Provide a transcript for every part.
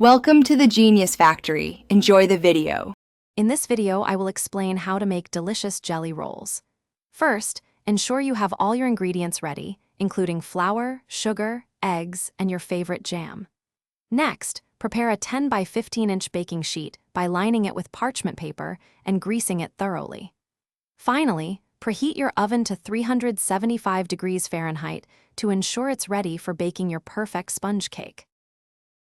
Welcome to the Genius Factory. Enjoy the video. In this video, I will explain how to make delicious jelly rolls. First, ensure you have all your ingredients ready, including flour, sugar, eggs, and your favorite jam. Next, prepare a 10 by 15-inch baking sheet by lining it with parchment paper and greasing it thoroughly. Finally, preheat your oven to 375 degrees Fahrenheit to ensure it's ready for baking your perfect sponge cake.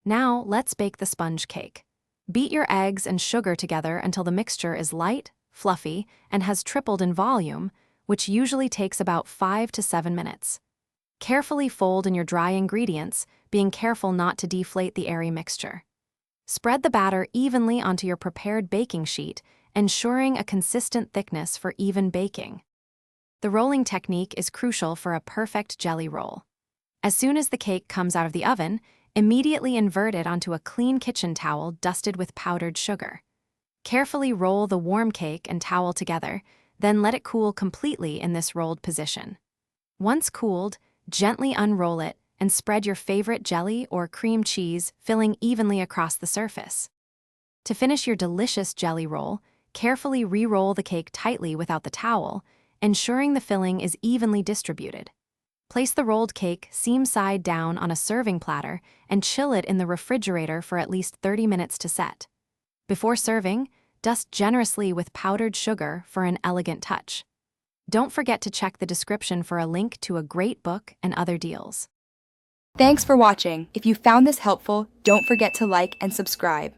Now, let's bake the sponge cake. Beat your eggs and sugar together until the mixture is light, fluffy, and has tripled in volume, which usually takes about 5 to 7 minutes. Carefully fold in your dry ingredients, being careful not to deflate the airy mixture. Spread the batter evenly onto your prepared baking sheet, ensuring a consistent thickness for even baking. The rolling technique is crucial for a perfect jelly roll. As soon as the cake comes out of the oven, immediately invert it onto a clean kitchen towel dusted with powdered sugar. Carefully roll the warm cake and towel together, then let it cool completely in this rolled position. Once cooled, gently unroll it and spread your favorite jelly or cream cheese filling evenly across the surface. To finish your delicious jelly roll, carefully re-roll the cake tightly without the towel, ensuring the filling is evenly distributed. Place the rolled cake seam side down on a serving platter and chill it in the refrigerator for at least 30 minutes to set. Before serving, dust generously with powdered sugar for an elegant touch. Don't forget to check the description for a link to a great book and other deals. Thanks for watching. If you found this helpful, don't forget to like and subscribe.